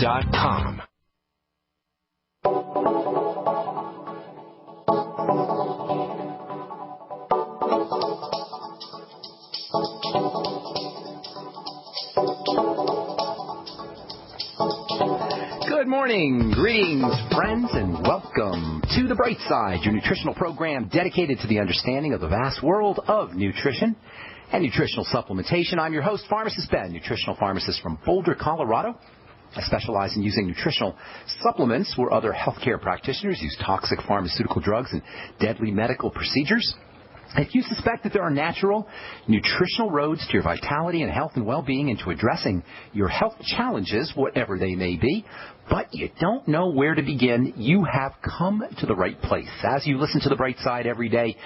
brightside.com. Good morning, greetings, friends, and welcome to the Brightside, your nutritional program dedicated to the understanding of the vast world of nutrition and nutritional supplementation. I'm your host, Pharmacist Ben, nutritional pharmacist from Boulder, Colorado. I specialize in using nutritional supplements where other healthcare practitioners use toxic pharmaceutical drugs and deadly medical procedures. If you suspect that there are natural, nutritional roads to your vitality and health and well-being and to addressing your health challenges, whatever they may be, but you don't know where to begin, you have come to the right place. As you listen to the Bright Side every day,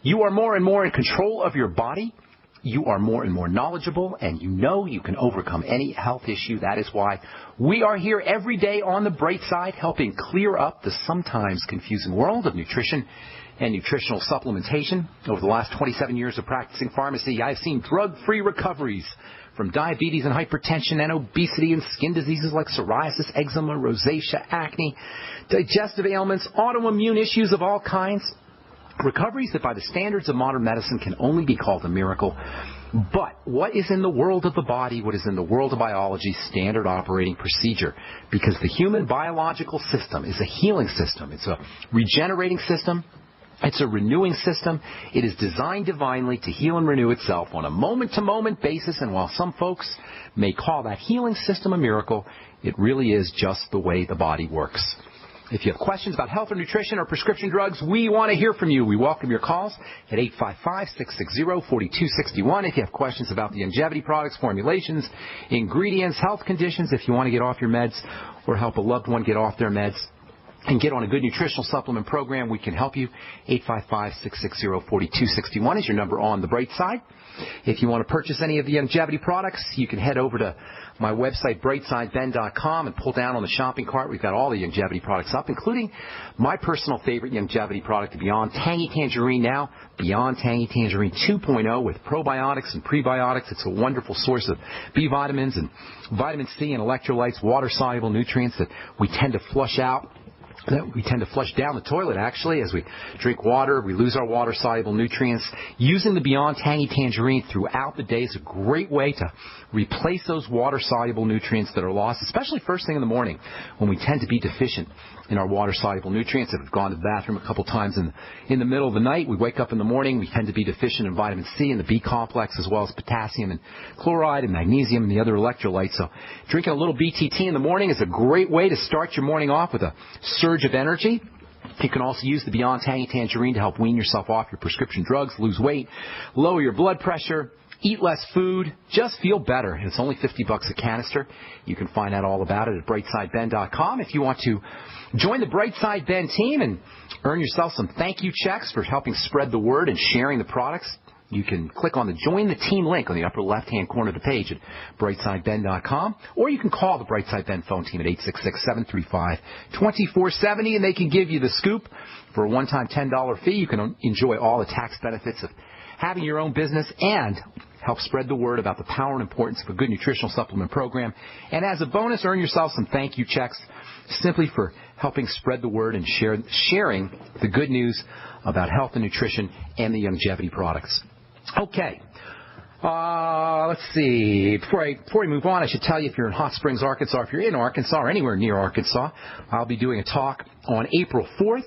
you are more and more in control of your body. You are more and more knowledgeable, and you know you can overcome any health issue. That is why we are here every day on the Bright Side, helping clear up the sometimes confusing world of nutrition and nutritional supplementation. Over the last 27 years of practicing pharmacy, I've seen drug-free recoveries from diabetes and hypertension and obesity and skin diseases like psoriasis, eczema, rosacea, acne, digestive ailments, autoimmune issues of all kinds. Recoveries that by the standards of modern medicine can only be called a miracle. But what is in the world of the body, what is in the world of biology, standard operating procedure? Because the human biological system is a healing system. It's a regenerating system. It's a renewing system. It is designed divinely to heal and renew itself on a moment-to-moment basis. And while some folks may call that healing system a miracle, it really is just the way the body works. If you have questions about health or nutrition or prescription drugs, we want to hear from you. We welcome your calls at 855-660-4261. If you have questions about the longevity products, formulations, ingredients, health conditions, if you want to get off your meds or help a loved one get off their meds and get on a good nutritional supplement program, we can help you. 855-660-4261 is your number on the Bright Side. If you want to purchase any of the longevity products, you can head over to my website, brightsideben.com, and pull down on the shopping cart. We've got all the longevity products up, including my personal favorite longevity product, the Beyond Tangy Tangerine now, Beyond Tangy Tangerine 2.0 with probiotics and prebiotics. It's a wonderful source of B vitamins and vitamin C and electrolytes, water-soluble nutrients that we tend to flush out. We tend to flush down the toilet, actually, as we drink water. We lose our water-soluble nutrients. Using the Beyond Tangy Tangerine throughout the day is a great way to replace those water-soluble nutrients that are lost, especially first thing in the morning when we tend to be deficient in our water-soluble nutrients. If we've gone to the bathroom a couple times in the middle of the night, we wake up in the morning, we tend to be deficient in vitamin C and the B complex, as well as potassium and chloride and magnesium and the other electrolytes. So drinking a little BTT in the morning is a great way to start your morning off with a surge of energy. You can also use the Beyond Tangy Tangerine to help wean yourself off your prescription drugs, lose weight, lower your blood pressure, eat less food, just feel better. It's only $50 a canister. You can find out all about it at brightsideben.com. If you want to join the Brightside Ben team and earn yourself some thank you checks for helping spread the word and sharing the products, you can click on the Join the Team link on the upper left-hand corner of the page at brightsideben.com, or you can call the Brightside Ben phone team at 866-735-2470, and they can give you the scoop for a one-time $10 fee. You can enjoy all the tax benefits of having your own business and help spread the word about the power and importance of a good nutritional supplement program. And as a bonus, earn yourself some thank you checks simply for helping spread the word and sharing the good news about health and nutrition and the longevity products. Okay. Let's see. Before we move on, I should tell you, if you're in Hot Springs, Arkansas, if you're in Arkansas or anywhere near Arkansas, I'll be doing a talk on April 4th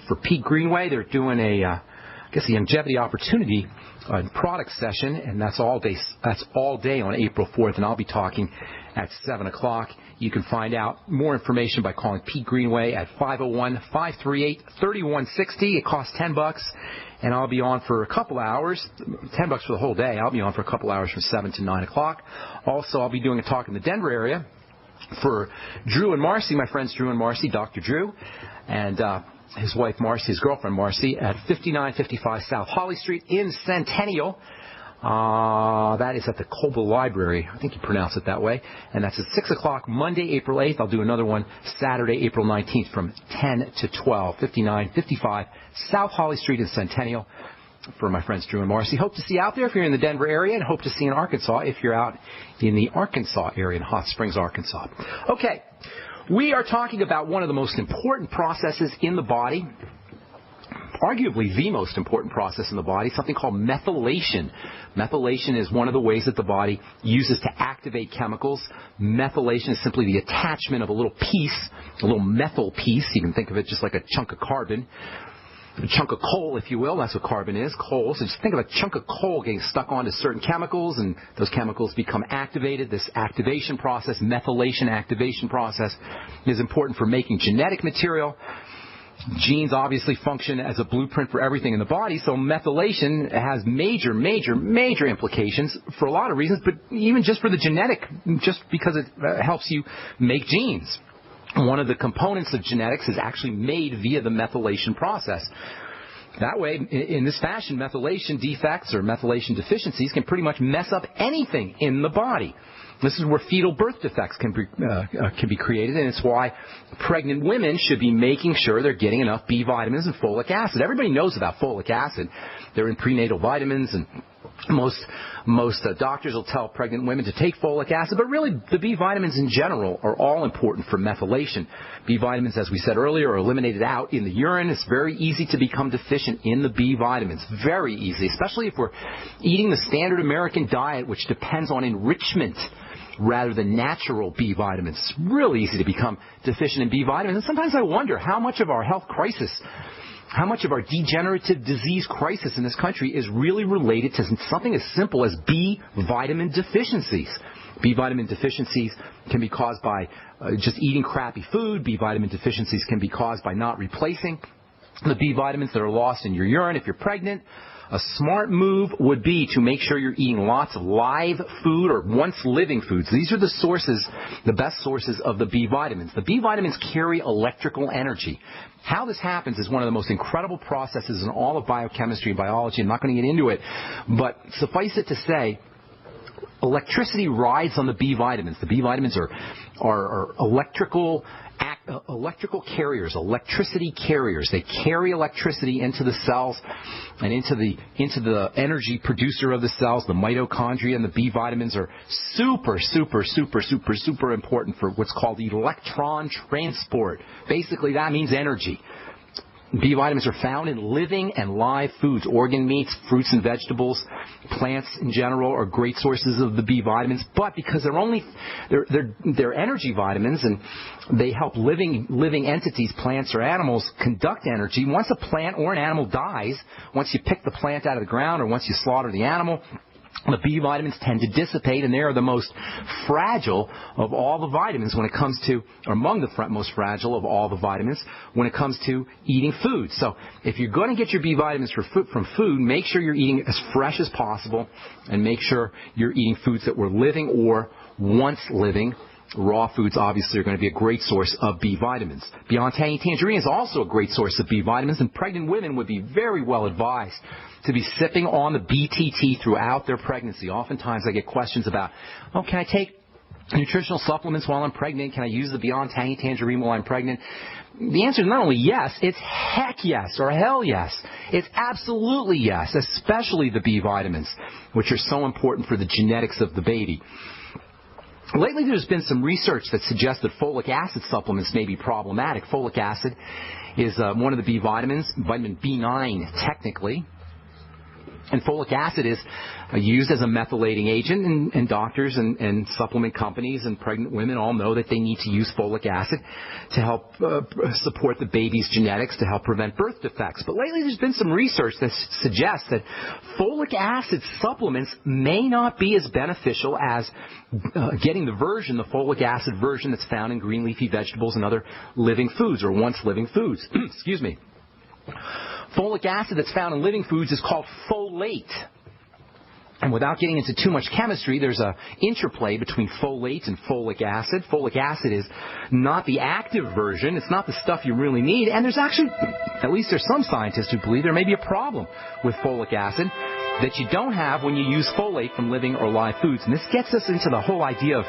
for Pete Greenway. They're doing the longevity opportunity product session, and that's all day on April 4th, and I'll be talking at 7 o'clock. You can find out more information by calling Pete Greenway at 501-538-3160. It costs $10, and I'll be on for a couple hours, $10 for the whole day. I'll be on for a couple hours from 7 to 9 o'clock. Also, I'll be doing a talk in the Denver area for Drew and Marcy, my friends Drew and Marcy, Dr. Drew, and his wife Marcy, his girlfriend Marcy, at 5955 South Holly Street in Centennial. That is at the Coble Library. I think you pronounce it that way. And that's at 6 o'clock Monday, April 8th. I'll do another one Saturday, April 19th from 10 to 12, 5955 South Holly Street in Centennial for my friends Drew and Marcy. Hope to see you out there if you're in the Denver area, and hope to see you in Arkansas if you're out in the Arkansas area, in Hot Springs, Arkansas. Okay, We are talking about one of the most important processes in the body, arguably the most important process in the body, something called methylation. Methylation is one of the ways that the body uses to activate chemicals. Methylation is simply the attachment of a little piece, a little methyl piece. You can think of it just like a chunk of carbon, a chunk of coal, if you will. That's what carbon is, coal. So just think of a chunk of coal getting stuck onto certain chemicals, and those chemicals become activated. This activation process, methylation activation process, is important for making genetic material. Genes obviously function as a blueprint for everything in the body, so methylation has major implications for a lot of reasons, but even just for the genetic, just because it helps you make genes. One of the components of genetics is actually made via the methylation process. That way, in this fashion, methylation defects or methylation deficiencies can pretty much mess up anything in the body. This is where fetal birth defects can be created, and it's why pregnant women should be making sure they're getting enough B vitamins and folic acid. Everybody knows about folic acid. They're in prenatal vitamins, and most doctors will tell pregnant women to take folic acid, but really the B vitamins in general are all important for methylation. B vitamins, as we said earlier, are eliminated out in the urine. It's very easy to become deficient in the B vitamins. Very easy, especially if we're eating the standard American diet, which depends on enrichment rather than natural B vitamins. It's really easy to become deficient in B vitamins. And sometimes I wonder how much of our health crisis, how much of our degenerative disease crisis in this country is really related to something as simple as B vitamin deficiencies. B vitamin deficiencies can be caused by just eating crappy food. B vitamin deficiencies can be caused by not replacing the B vitamins that are lost in your urine if you're pregnant. A smart move would be to make sure you're eating lots of live food or once living foods. These are the sources, the best sources of the B vitamins. The B vitamins carry electrical energy. How this happens is one of the most incredible processes in all of biochemistry and biology. I'm not going to get into it, but suffice it to say, electricity rides on the B vitamins. The B vitamins are electrical carriers, electricity carriers. They carry electricity into the cells and into the energy producer of the cells, the mitochondria, and the B vitamins are super important for what's called electron transport. Basically, that means energy. B vitamins are found in living and live foods. Organ meats, fruits and vegetables, plants in general are great sources of the B vitamins, but because they're energy vitamins and they help living entities, plants or animals, conduct energy. Once a plant or an animal dies, once you pick the plant out of the ground or once you slaughter the animal, the B vitamins tend to dissipate, and they are the most fragile of all the vitamins when it comes to, or among the most fragile of all the vitamins when it comes to eating food. So if you're going to get your B vitamins from food, make sure you're eating as fresh as possible, and make sure you're eating foods that were living or once living. Raw foods obviously are going to be a great source of B vitamins. Beyond tangerine is also a great source of B vitamins, and pregnant women would be very well advised to be sipping on the BTT throughout their pregnancy. Oftentimes I get questions about, can I take nutritional supplements while I'm pregnant? Can I use the Beyond Tangerine while I'm pregnant? The answer is not only yes, it's heck yes or hell yes. It's absolutely yes, especially the B vitamins, which are so important for the genetics of the baby. Lately, there's been some research that suggests that folic acid supplements may be problematic. Folic acid is one of the B vitamins, vitamin B9 technically. And folic acid is used as a methylating agent, and doctors and supplement companies and pregnant women all know that they need to use folic acid to help support the baby's genetics, to help prevent birth defects. But lately there's been some research that suggests that folic acid supplements may not be as beneficial as getting the folic acid version that's found in green leafy vegetables and other living foods or once living foods. Excuse me. Folic acid that's found in living foods is called folate. And without getting into too much chemistry, there's an interplay between folate and folic acid. Folic acid is not the active version. It's not the stuff you really need. And there's actually, at least there's some scientists who believe there may be a problem with folic acid that you don't have when you use folate from living or live foods. And this gets us into the whole idea of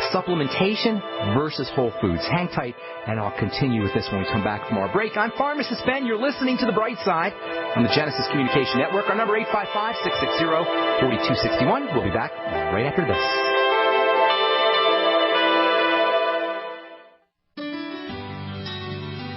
supplementation versus whole foods. Hang tight, and I'll continue with this when we come back from our break. I'm Pharmacist Ben. You're listening to The Bright Side on the Genesis Communication Network. Our number 855-660-4261. We'll be back right after this.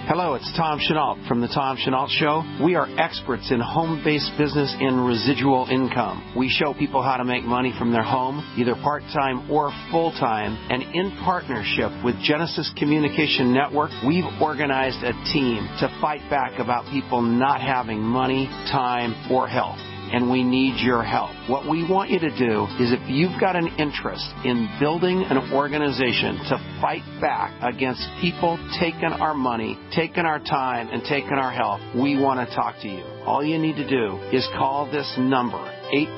Hello, it's Tom Chenault from The Tom Chenault Show. We are experts in home-based business and residual income. We show people how to make money from their home, either part-time or full-time, and in partnership with Genesis Communication Network, we've organized a team to fight back about people not having money, time, or health. And we need your help. What we want you to do is, if you've got an interest in building an organization to fight back against people taking our money, taking our time, and taking our health, we want to talk to you. All you need to do is call this number,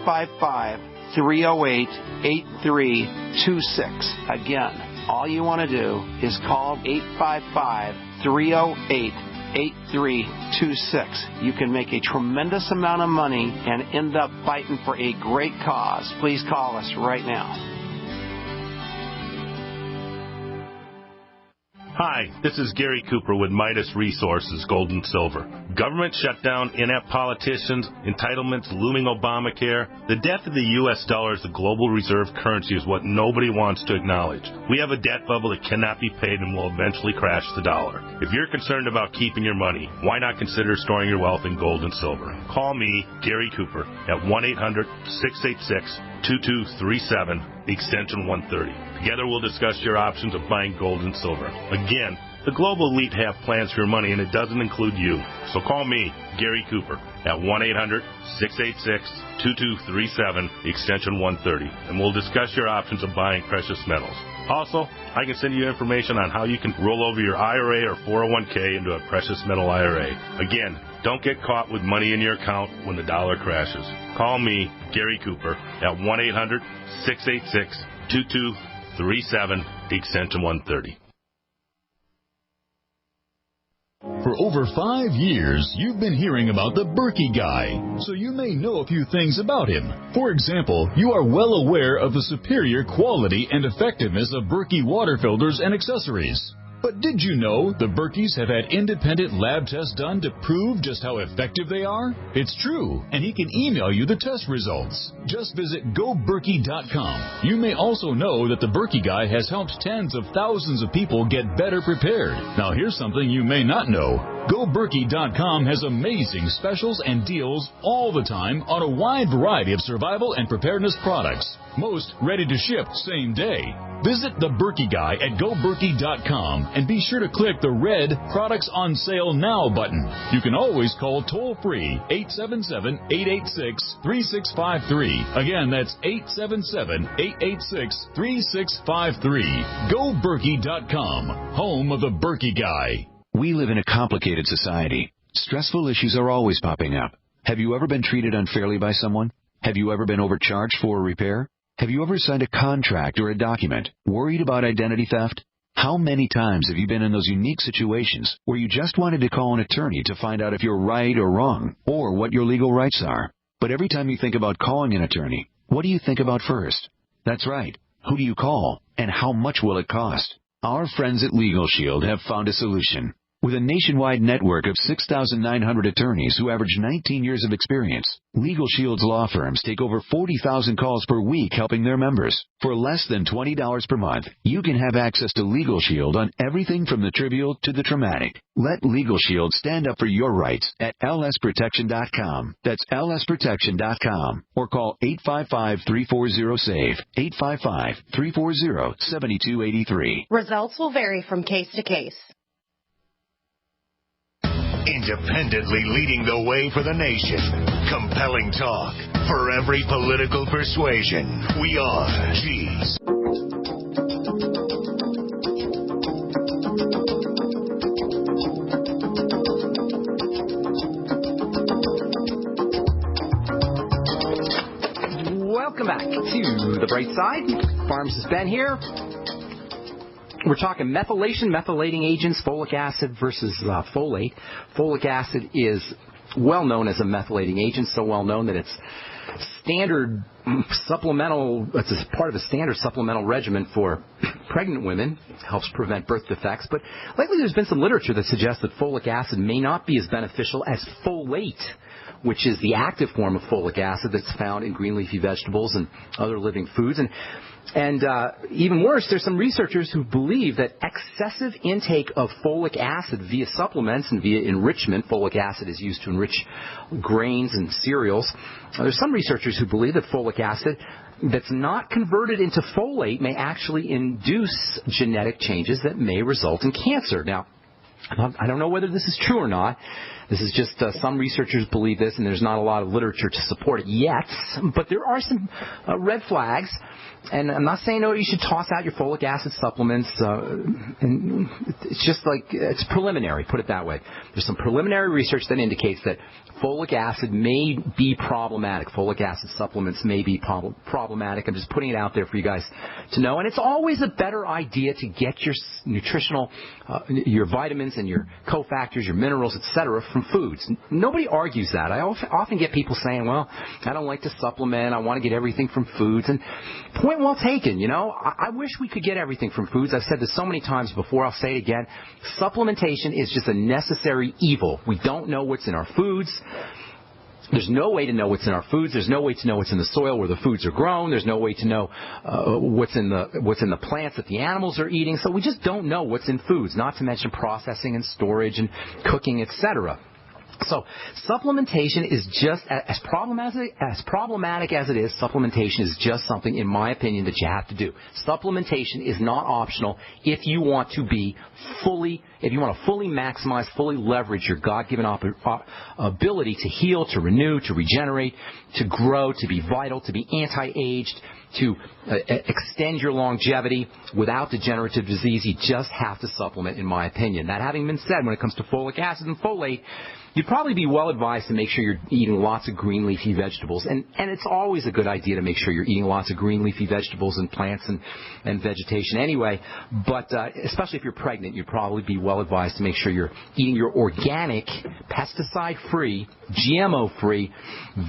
855-308-8326. Again, all you want to do is call 855-308-8326. You can make a tremendous amount of money and end up fighting for a great cause. Please call us right now. Hi, this is Gary Cooper with Midas Resources, Gold and Silver. Government shutdown, inept politicians, entitlements, looming Obamacare. The death of the U.S. dollar as the global reserve currency is what nobody wants to acknowledge. We have a debt bubble that cannot be paid and will eventually crash the dollar. If you're concerned about keeping your money, why not consider storing your wealth in gold and silver? Call me, Gary Cooper, at 1-800-686-2237, extension 130. Together we'll discuss your options of buying gold and silver. Again, the global elite have plans for your money, and it doesn't include you. So call me, Gary Cooper, at 1-800-686-2237, extension 130, and we'll discuss your options of buying precious metals. Also, I can send you information on how you can roll over your IRA or 401k into a precious metal IRA. Again, don't get caught with money in your account when the dollar crashes. Call me, Gary Cooper, at 1-800-686-2237, extension 130. For over 5 years, you've been hearing about the Berkey Guy, so you may know a few things about him. For example, you are well aware of the superior quality and effectiveness of Berkey water filters and accessories. But did you know the Berkeys have had independent lab tests done to prove just how effective they are? It's true, and he can email you the test results. Just visit GoBerkey.com. You may also know that the Berkey Guy has helped tens of thousands of people get better prepared. Now here's something you may not know. GoBerkey.com has amazing specials and deals all the time on a wide variety of survival and preparedness products. Most ready to ship same day. Visit the Berkey Guy at GoBerkey.com and be sure to click the red Products on Sale Now button. You can always call toll-free 877-886-3653. Again, that's 877-886-3653. GoBerkey.com, home of the Berkey Guy. We live in a complicated society. Stressful issues are always popping up. Have you ever been treated unfairly by someone? Have you ever been overcharged for a repair? Have you ever signed a contract or a document worried about identity theft? How many times have you been in those unique situations where you just wanted to call an attorney to find out if you're right or wrong or what your legal rights are? But every time you think about calling an attorney, what do you think about first? That's right. Who do you call, and how much will it cost? Our friends at Legal Shield have found a solution. With a nationwide network of 6,900 attorneys who average 19 years of experience, Legal Shield's law firms take over 40,000 calls per week helping their members. For less than $20 per month, you can have access to Legal Shield on everything from the trivial to the traumatic. Let Legal Shield stand up for your rights at lsprotection.com. That's lsprotection.com. Or call 855-340-SAVE, 855-340-7283. Results will vary from case to case. Independently leading the way for the nation. Compelling talk for every political persuasion. We are G's. Welcome back to the Bright Side. Pharmacist Ben here. We're talking methylation, methylating agents, folic acid versus folate. Folic acid is well known as a methylating agent, so well known that it's standard supplemental. It's a part of a standard supplemental regimen for pregnant women. It helps prevent birth defects. But lately, there's been some literature that suggests that folic acid may not be as beneficial as folate, which is the active form of folic acid that's found in green leafy vegetables and other living foods. And even worse, there's some researchers who believe that excessive intake of folic acid via supplements and via enrichment — folic acid is used to enrich grains and cereals — there's some researchers who believe that folic acid that's not converted into folate may actually induce genetic changes that may result in cancer. Now, I don't know whether this is true or not. This is just some researchers believe this, and there's not a lot of literature to support it yet. But there are some red flags. And I'm not saying, you should toss out your folic acid supplements. And it's just like, it's preliminary, put it that way. There's some preliminary research that indicates that folic acid may be problematic. Folic acid supplements may be problematic. I'm just putting it out there for you guys to know. And it's always a better idea to get your nutritional, your vitamins and your cofactors, your minerals, etc., from foods. Nobody argues that. I often get people saying, well, I don't like to supplement. I want to get everything from foods. And point well taken. I wish we could get everything from foods. I've said this so many times before. I'll say it again. Supplementation is just a necessary evil. We don't know what's in our foods. There's no way to know what's in our foods. There's no way to know what's in the soil where the foods are grown. There's no way to know what's in the plants that the animals are eating. So we just don't know what's in foods, not to mention processing and storage and cooking, etc. So supplementation is just as problematic as it is. Supplementation is just something, in my opinion, that you have to do. Supplementation is not optional if you want to fully maximize, fully leverage your God-given ability to heal, to renew, to regenerate, to grow, to be vital, to be anti-aged, to extend your longevity without degenerative disease. You just have to supplement, in my opinion. That having been said, when it comes to folic acid and folate, you'd probably be well advised to make sure you're eating lots of green leafy vegetables. And it's always a good idea to make sure you're eating lots of green leafy vegetables and plants and vegetation anyway. But especially if you're pregnant, you'd probably be well advised to make sure you're eating your organic, pesticide-free, GMO-free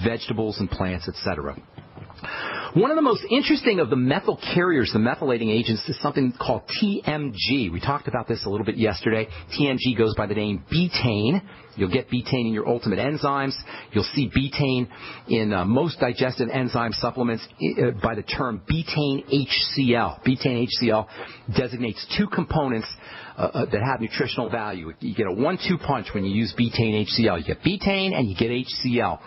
vegetables and plants, etc. One of the most interesting of the methyl carriers, the methylating agents, is something called TMG. We talked about this a little bit yesterday. TMG goes by the name betaine. You'll get betaine in your ultimate enzymes. You'll see betaine in most digestive enzyme supplements by the term betaine HCl. Betaine HCl designates two components that have nutritional value. You get a 1-2 punch when you use betaine HCl. You get betaine and you get HCl.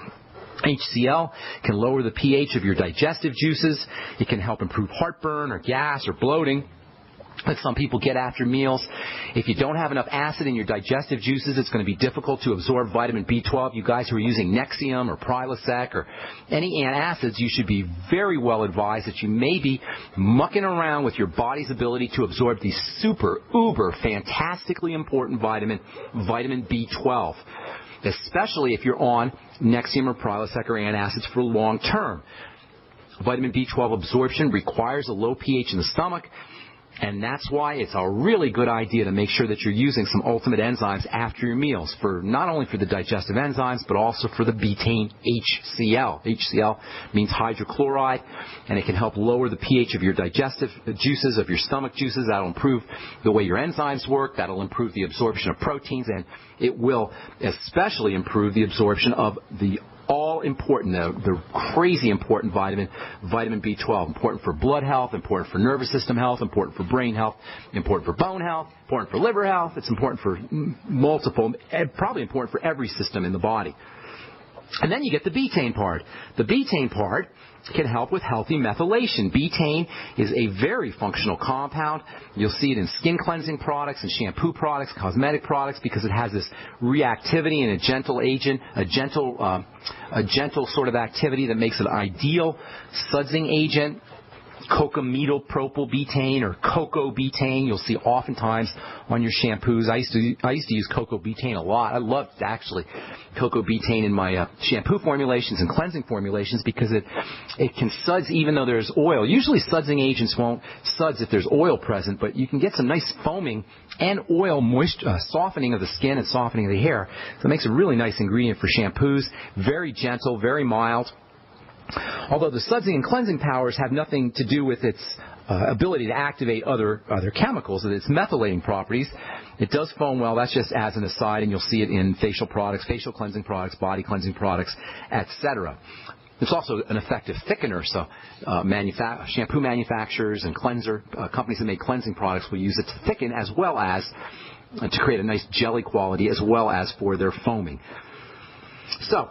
HCl can lower the pH of your digestive juices. It can help improve heartburn or gas or bloating that some people get after meals. If you don't have enough acid in your digestive juices, it's going to be difficult to absorb vitamin B12. You guys who are using Nexium or Prilosec or any antacids, you should be very well advised that you may be mucking around with your body's ability to absorb the super, uber, fantastically important vitamin B12. Especially if you're on Nexium or Prilosec or antacids for long term. Vitamin B12 absorption requires a low pH in the stomach, and that's why it's a really good idea to make sure that you're using some ultimate enzymes after your meals, for not only for the digestive enzymes, but also for the betaine HCl. HCl means hydrochloride, and it can help lower the pH of your digestive juices, of your stomach juices. That'll improve the way your enzymes work. That'll improve the absorption of proteins, and it will especially improve the absorption of the all-important, the crazy important vitamin B12. Important for blood health, important for nervous system health, important for brain health, important for bone health, important for liver health. It's important for multiple, probably important for every system in the body. And then you get the betaine part. The betaine part can help with healthy methylation. Betaine is a very functional compound. You'll see it in skin cleansing products and shampoo products, cosmetic products, because it has this reactivity and a gentle agent, a gentle sort of activity that makes it an ideal sudsing agent. Cocamidopropylbetaine or cocoa betaine, you'll see oftentimes on your shampoos. I used to use cocoa betaine a lot. I loved actually cocoa betaine in my shampoo formulations and cleansing formulations because it can suds even though there's oil. Usually sudsing agents won't suds if there's oil present, but you can get some nice foaming and oil softening of the skin and softening of the hair. So it makes a really nice ingredient for shampoos. Very gentle, very mild. Although the sudsing and cleansing powers have nothing to do with its ability to activate other chemicals, its methylating properties. It does foam well. That's just as an aside, and you'll see it in facial products, facial cleansing products, body cleansing products, etc. It's also an effective thickener, so shampoo manufacturers and cleanser companies that make cleansing products will use it to thicken as well as to create a nice jelly quality as well as for their foaming. So,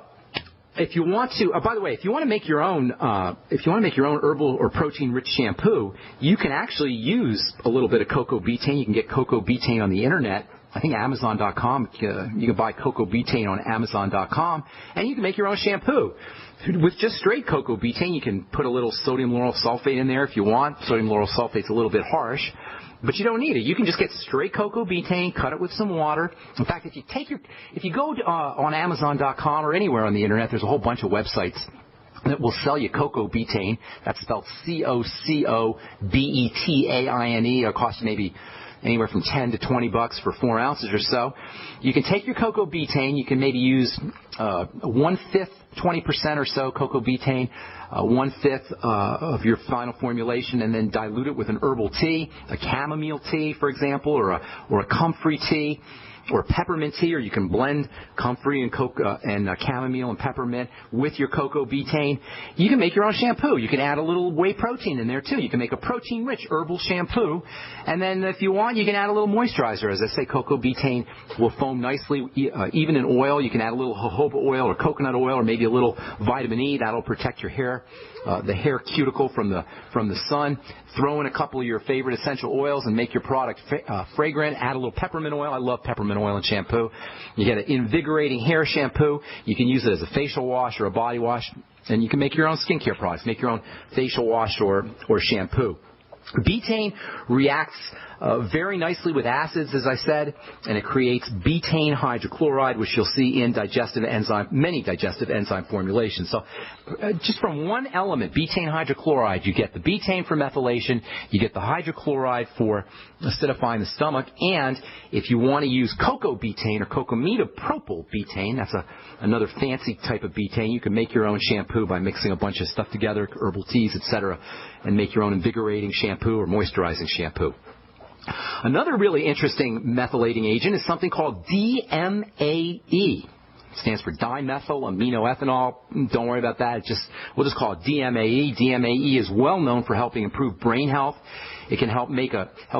if you want to, by the way, if you want to make your own herbal or protein-rich shampoo, you can actually use a little bit of cocoa betaine. You can get cocoa betaine on the internet. I think Amazon.com. You can buy cocoa betaine on Amazon.com, and you can make your own shampoo. With just straight cocoa betaine, you can put a little sodium lauryl sulfate in there if you want. Sodium lauryl sulfate's a little bit harsh, but you don't need it. You can just get straight cocoa betaine, cut it with some water. In fact, if you go on Amazon.com or anywhere on the internet, there's a whole bunch of websites that will sell you cocoa betaine. That's spelled COCOBETAINE. It'll cost you maybe anywhere from $10 to $20 for 4 ounces or so. You can take your cocoa betaine. You can maybe use 1/5, 20% or so cocoa betaine, 1/5 of your final formulation, and then dilute it with an herbal tea, a chamomile tea, for example, or a comfrey tea, or peppermint tea, or you can blend comfrey and chamomile and peppermint with your cocoa betaine. You can make your own shampoo. You can add a little whey protein in there too. You can make a protein-rich herbal shampoo, and then if you want, you can add a little moisturizer. As I say, cocoa betaine will foam nicely, even in oil. You can add a little jojoba oil or coconut oil, or maybe a little vitamin E. That'll protect your hair, the hair cuticle from the sun. Throw in a couple of your favorite essential oils and make your product fragrant. Add a little peppermint oil. I love peppermint oil in shampoo. You get an invigorating hair shampoo. You can use it as a facial wash or a body wash. And you can make your own skincare products. Make your own facial wash or shampoo. Betaine reacts very nicely with acids, as I said, and it creates betaine hydrochloride, which you'll see in many digestive enzyme formulations. So just from one element, betaine hydrochloride, you get the betaine for methylation, you get the hydrochloride for acidifying the stomach, and if you want to use cocoa betaine or cocamidopropyl betaine, that's another fancy type of betaine, you can make your own shampoo by mixing a bunch of stuff together, herbal teas, etc., and make your own invigorating shampoo or moisturizing shampoo. Another really interesting methylating agent is something called DMAE. It stands for dimethyl aminoethanol. Don't worry about that. We'll just call it DMAE. DMAE is well known for helping improve brain health. It can help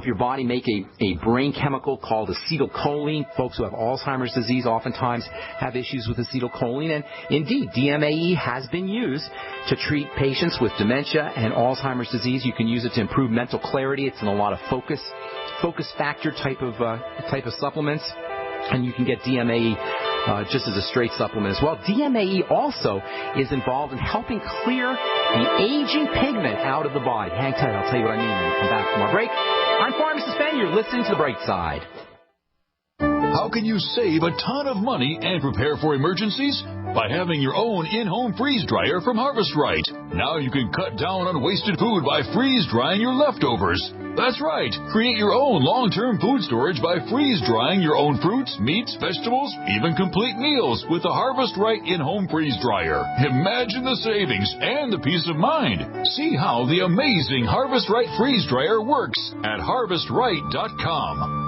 your body make a brain chemical called acetylcholine. Folks who have Alzheimer's disease oftentimes have issues with acetylcholine. And indeed, DMAE has been used to treat patients with dementia and Alzheimer's disease. You can use it to improve mental clarity. It's in a lot of focus factor type of supplements. And you can get DMAE just as a straight supplement as well. DMAE also is involved in helping clear the aging pigment out of the body. Hang tight, I'll tell you what I mean when we come back from our break. I'm Pharmacist Ben, you're listening to The Bright Side. How can you save a ton of money and prepare for emergencies? By having your own in-home freeze dryer from Harvest Right. Now you can cut down on wasted food by freeze drying your leftovers. That's right. Create your own long-term food storage by freeze drying your own fruits, meats, vegetables, even complete meals with the Harvest Right in-home freeze dryer. Imagine the savings and the peace of mind. See how the amazing Harvest Right freeze dryer works at harvestright.com.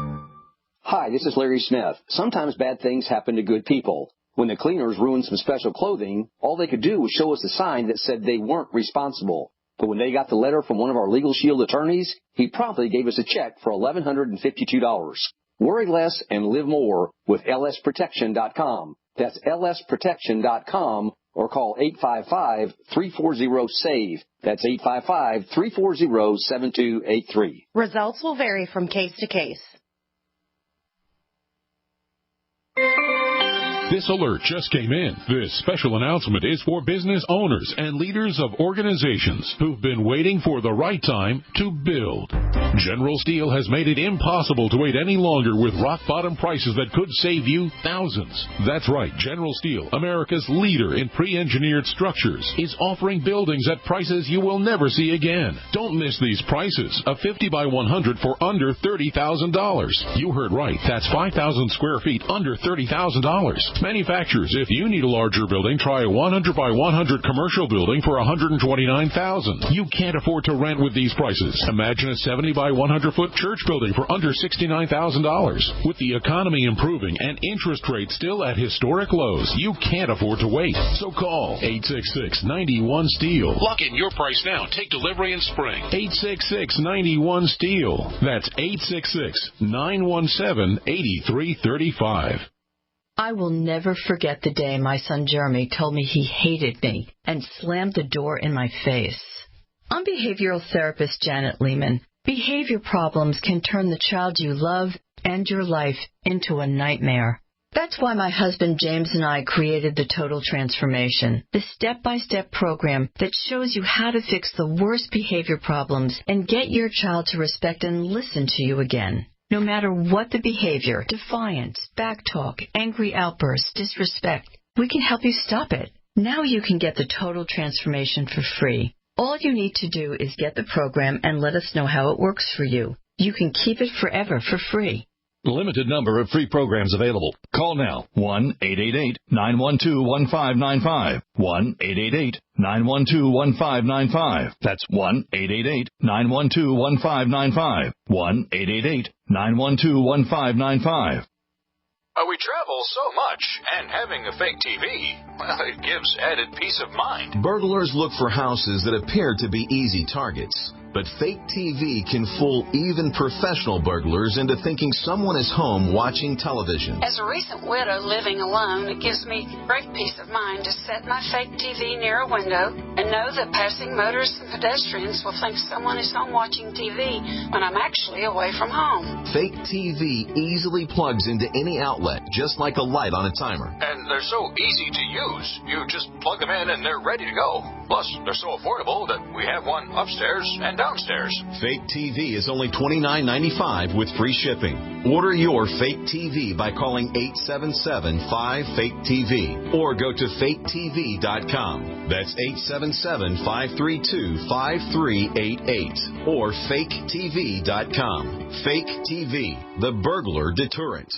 Hi, this is Larry Smith. Sometimes bad things happen to good people. When the cleaners ruined some special clothing, all they could do was show us a sign that said they weren't responsible. But when they got the letter from one of our Legal Shield attorneys, he promptly gave us a check for $1,152. Worry less and live more with lsprotection.com. That's lsprotection.com, or call 855-340-SAVE. That's 855-340-7283. Results will vary from case to case. This alert just came in. This special announcement is for business owners and leaders of organizations who've been waiting for the right time to build. General Steel has made it impossible to wait any longer with rock-bottom prices that could save you thousands. That's right. General Steel, America's leader in pre-engineered structures, is offering buildings at prices you will never see again. Don't miss these prices. A 50 by 100 for under $30,000. You heard right. That's 5,000 square feet under $30,000. Manufacturers, if you need a larger building, try a 100 by 100 commercial building for $129,000. You can't afford to rent with these prices. Imagine a 70 by 100 foot church building for under $69,000. With the economy improving and interest rates still at historic lows, you can't afford to wait. So call 866-91-STEEL. Lock in your price now. Take delivery in spring. 866-91-STEEL. That's 866-917-8335. I will never forget the day my son Jeremy told me he hated me and slammed the door in my face. I'm behavioral therapist Janet Lehman. Behavior problems can turn the child you love and your life into a nightmare. That's why my husband James and I created the Total Transformation, the step-by-step program that shows you how to fix the worst behavior problems and get your child to respect and listen to you again. No matter what the behavior, defiance, backtalk, angry outbursts, disrespect, we can help you stop it. Now you can get the Total Transformation for free. All you need to do is get the program and let us know how it works for you. You can keep it forever for free. Limited number of free programs available. Call now. 1-888-912-1595. 1-888-912-1595. That's 1-888-912-1595. 1-888-912-1595. We travel so much, and having a fake TV, well, it gives added peace of mind. Burglars look for houses that appear to be easy targets. But fake TV can fool even professional burglars into thinking someone is home watching television. As a recent widow living alone, it gives me great peace of mind to set my fake TV near a window and know that passing motorists and pedestrians will think someone is home watching TV when I'm actually away from home. Fake TV easily plugs into any outlet, just like a light on a timer. And they're so easy to use. You just plug them in and they're ready to go. Plus, they're so affordable that we have one upstairs and downstairs. Fake TV is only $29.95 with free shipping. Order your fake TV by calling 877-5-FAKE-TV or go to faketv.com. That's 877-532-5388 or faketv.com. Fake TV, the burglar deterrent.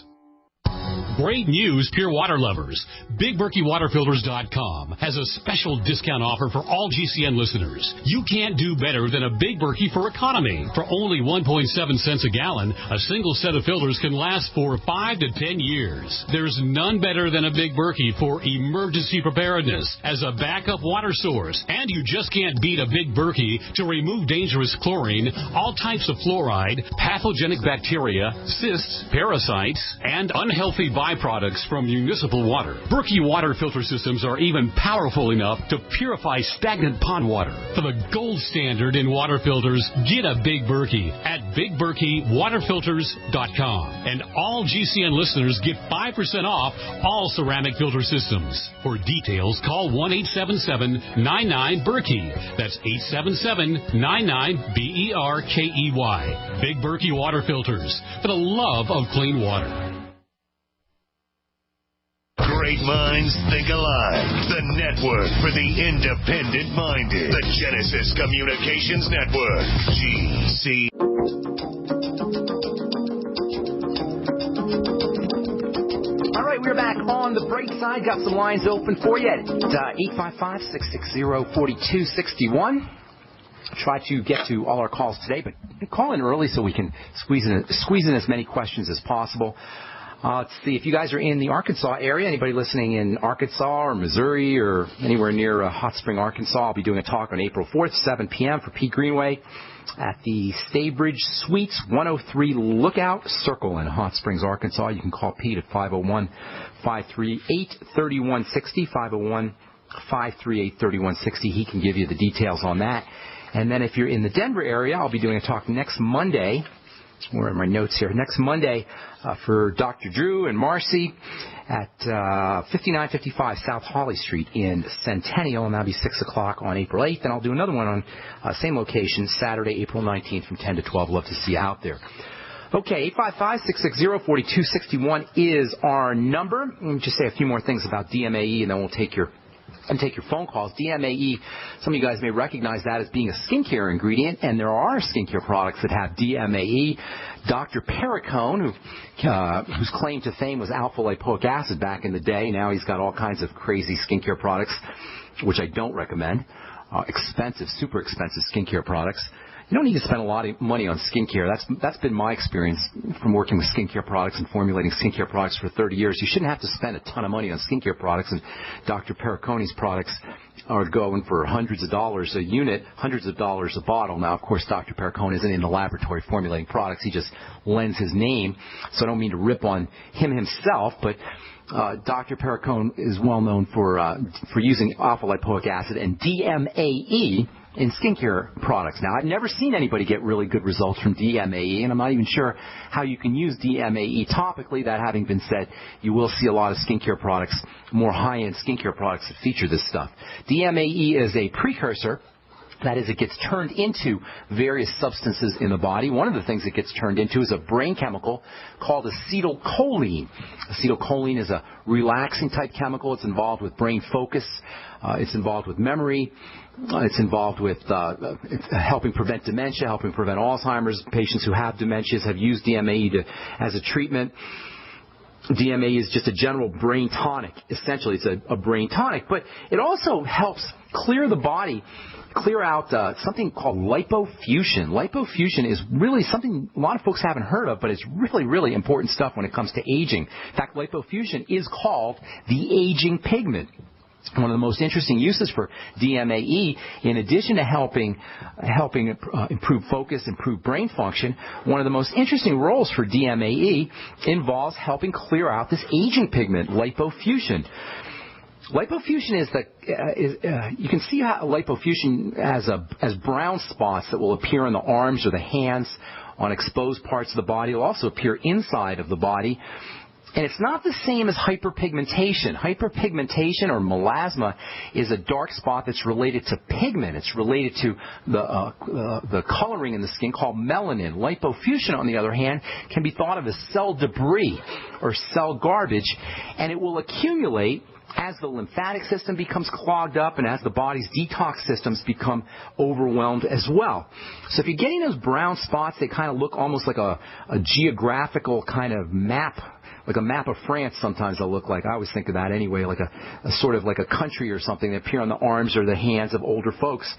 Great news, pure water lovers. BigBerkeyWaterFilters.com has a special discount offer for all GCN listeners. You can't do better than a Big Berkey for economy. For only 1.7 cents a gallon, a single set of filters can last for 5 to 10 years. There's none better than a Big Berkey for emergency preparedness as a backup water source. And you just can't beat a Big Berkey to remove dangerous chlorine, all types of fluoride, pathogenic bacteria, cysts, parasites, and unhealthy byproducts from municipal water. Berkey water filter systems are even powerful enough to purify stagnant pond water. For the gold standard in water filters, get a Big Berkey at BigBerkeyWaterFilters.com. And all GCN listeners get 5% off all ceramic filter systems. For details, call 1-877-99-BERKEY. That's 877-99-BERKEY. Big Berkey Water Filters, for the love of clean water. Great minds think alike. The network for the independent-minded. The Genesis Communications Network. GC. All right, we're back on the Brightside. Got some lines open for you at 855-660-4261. Try to get to all our calls today, but call in early so we can squeeze in as many questions as possible. Let's see, if you guys are in the Arkansas area, anybody listening in Arkansas or Missouri or anywhere near Hot Spring, Arkansas, I'll be doing a talk on April 4th, 7 p.m. for Pete Greenway at the Staybridge Suites 103 Lookout Circle in Hot Springs, Arkansas. You can call Pete at 501-538-3160, 501-538-3160. He can give you the details on that. And then if you're in the Denver area, I'll be doing a talk next Monday. Where are my notes here? Next Monday for Dr. Drew and Marcy at 5955 South Holly Street in Centennial, and that'll be 6 o'clock on April 8th. And I'll do another one on same location, Saturday, April 19th from 10 to 12. Love to see you out there. Okay, 855-660-4261 is our number. Let me just say a few more things about DMAE, and then we'll take your and take your phone calls. DMAE, some of you guys may recognize that as being a skincare ingredient, and there are skincare products that have DMAE. Dr. Perricone, whose claim to fame was alpha-lipoic acid back in the day, now he's got all kinds of crazy skincare products, which I don't recommend. Expensive, super expensive skincare products. You don't need to spend a lot of money on skincare. That's been my experience from working with skincare products and formulating skincare products for 30 years. You shouldn't have to spend a ton of money on skincare products, and Dr. Perricone's products are going for hundreds of dollars a unit, hundreds of dollars a bottle. Now, of course, Dr. Perricone isn't in the laboratory formulating products. He just lends his name, so I don't mean to rip on him himself, but Dr. Perricone is well known for using alpha-lipoic acid and DMAE in skincare products. Now, I've never seen anybody get really good results from DMAE, and I'm not even sure how you can use DMAE topically. That having been said, you will see a lot of skincare products, more high-end skincare products that feature this stuff. DMAE is a precursor. That is, it gets turned into various substances in the body. One of the things it gets turned into is a brain chemical called acetylcholine. Acetylcholine is a relaxing type chemical. It's involved with brain focus. It's involved with memory. It's involved with helping prevent dementia, helping prevent Alzheimer's. Patients who have dementias have used DMAE as a treatment. DMAE is just a general brain tonic. Essentially, it's a brain tonic. But it also helps clear the body, clear out something called lipofuscin. Lipofuscin is really something a lot of folks haven't heard of, but it's really, really important stuff when it comes to aging. In fact, lipofuscin is called the aging pigment. One of the most interesting uses for DMAE, in addition to helping improve focus, improve brain function, one of the most interesting roles for DMAE involves helping clear out this aging pigment, lipofuscin. Lipofuscin you can see how lipofuscin as brown spots that will appear on the arms or the hands on exposed parts of the body. It will also appear inside of the body. And it's not the same as hyperpigmentation. Hyperpigmentation or melasma is a dark spot that's related to pigment. It's related to the coloring in the skin called melanin. Lipofuscin, on the other hand, can be thought of as cell debris or cell garbage, and it will accumulate as the lymphatic system becomes clogged up and as the body's detox systems become overwhelmed as well. So if you're getting those brown spots, they kind of look almost like a geographical kind of map. Like a map of France sometimes they'll look like. I always think of that anyway, like a sort of like a country or something that appear on the arms or the hands of older folks.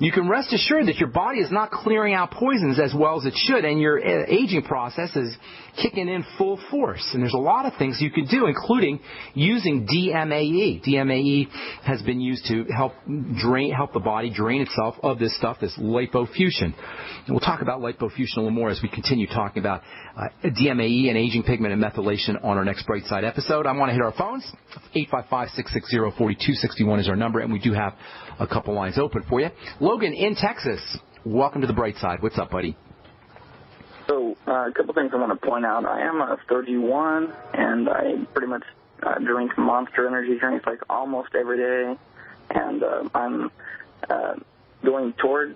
You can rest assured that your body is not clearing out poisons as well as it should, and your aging process is kicking in full force. And there's a lot of things you can do, including using DMAE. DMAE has been used to help the body drain itself of this stuff, this lipofuscin. And we'll talk about lipofuscin a little more as we continue talking about DMAE and aging pigment and methylation on our next Brightside episode. I want to hit our phones. 855-660-4261 is our number, and we do have a couple lines open for you. Logan in Texas, welcome to the Brightside. What's up, buddy? So a couple things I want to point out. I am 31, and I pretty much drink Monster energy drinks like almost every day, and I'm going toward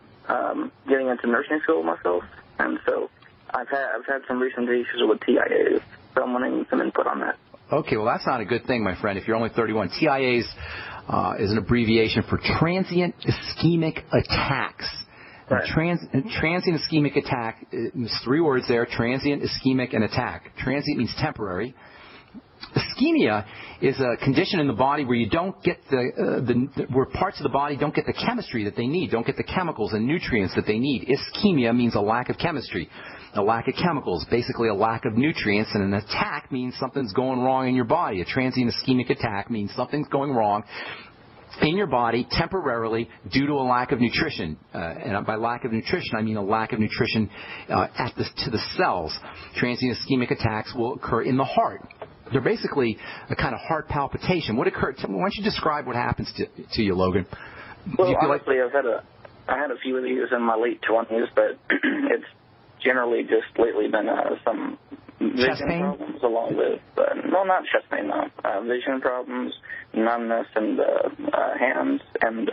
getting into nursing school myself, and so I've had some recent issues with TIAs, so I'm wanting some input on that. Okay, well, that's not a good thing, my friend, if you're only 31. TIAs is an abbreviation for transient ischemic attacks. Right. Transient ischemic attack, there's three words there, transient, ischemic, and attack. Transient means temporary. Ischemia is a condition in the body where you don't get where parts of the body don't get the chemistry that they need, don't get the chemicals and nutrients that they need. Ischemia means a lack of chemistry, a lack of chemicals, basically a lack of nutrients, and an attack means something's going wrong in your body. A transient ischemic attack means something's going wrong in your body temporarily due to a lack of nutrition. And by lack of nutrition, I mean a lack of nutrition to the cells. Transient ischemic attacks will occur in the heart. They're basically a kind of heart palpitation. Why don't you describe what happens to you, Logan? Well, honestly, I had a few of these in my late 20s, but it's generally just lately been some vision problems along with, no, not chest pain, no, vision problems, numbness in the hands, and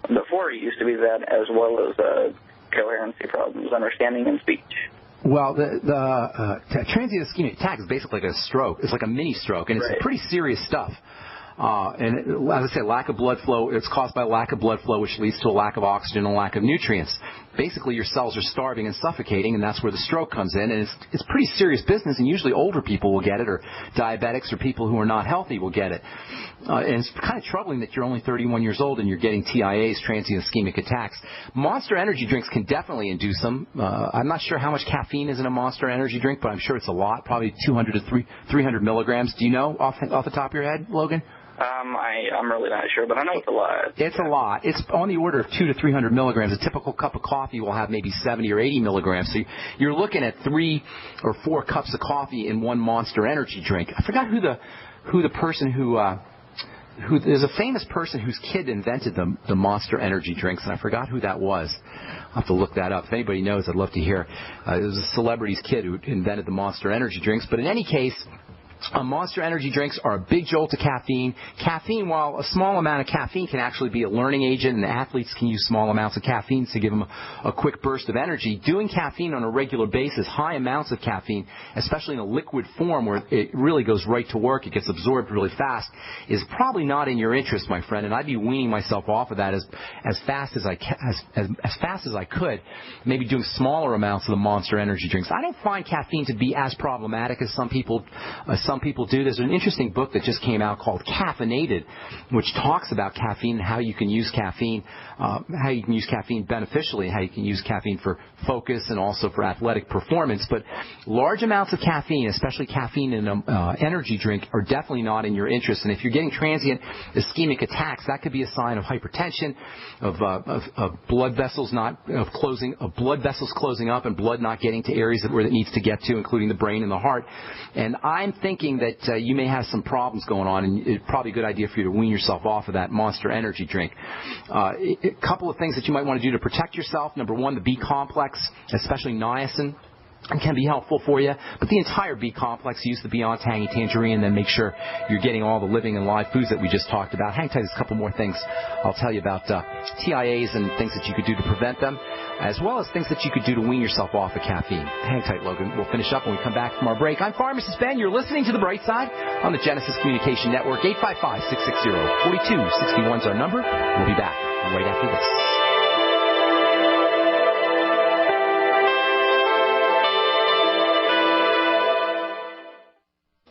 before it used to be that as well as coherency problems, understanding and speech. Well, the transient ischemic attack is basically like a stroke. It's like a mini stroke, and it's pretty serious stuff. And as I say, lack of blood flow, it's caused by lack of blood flow, which leads to a lack of oxygen and a lack of nutrients. Basically, your cells are starving and suffocating, and that's where the stroke comes in. And it's pretty serious business, and usually older people will get it, or diabetics or people who are not healthy will get it. And it's kind of troubling that you're only 31 years old and you're getting TIAs, transient ischemic attacks. Monster energy drinks can definitely induce them. I'm not sure how much caffeine is in a Monster energy drink, but I'm sure it's a lot, probably 200 to 300 milligrams. Do you know off the top of your head, Logan? I'm really not sure, but I know it's a lot. It's a lot. It's on the order of 200 to 300 milligrams. A typical cup of coffee will have maybe 70 or 80 milligrams. So you're looking at 3 or 4 cups of coffee in one Monster energy drink. I forgot who the person who there's a famous person whose kid invented the Monster energy drinks, and I forgot who that was. I'll have to look that up. If anybody knows, I'd love to hear. It was a celebrity's kid who invented the Monster energy drinks. But in any case, Monster energy drinks are a big jolt to caffeine. Caffeine, while a small amount of caffeine can actually be a learning agent, and athletes can use small amounts of caffeine to give them a quick burst of energy, doing caffeine on a regular basis, high amounts of caffeine, especially in a liquid form where it really goes right to work, it gets absorbed really fast, is probably not in your interest, my friend, and I'd be weaning myself off of that as fast as I could, maybe doing smaller amounts of the Monster energy drinks. I don't find caffeine to be as problematic as some people do. There's an interesting book that just came out called Caffeinated, which talks about caffeine and how you can use caffeine, beneficially, how you can use caffeine for focus and also for athletic performance. But large amounts of caffeine, especially caffeine in an energy drink, are definitely not in your interest. And if you're getting transient ischemic attacks, that could be a sign of hypertension, of blood vessels closing up and blood not getting to areas where it needs to get to, including the brain and the heart. And I'm thinking that you may have some problems going on, and it's probably a good idea for you to wean yourself off of that Monster energy drink. A couple of things that you might want to do to protect yourself. Number one, the B complex, especially niacin, can be helpful for you. But the entire B complex, use the Beyond Tangy Tangerine, and then make sure you're getting all the living and live foods that we just talked about. Hang tight, there's a couple more things I'll tell you about TIAs and things that you could do to prevent them, as well as things that you could do to wean yourself off of caffeine. Hang tight, Logan. We'll finish up when we come back from our break. I'm Pharmacist Ben. You're listening to The Bright Side on the Genesis Communication Network. 855-660-4261 is our number. We'll be back right after this.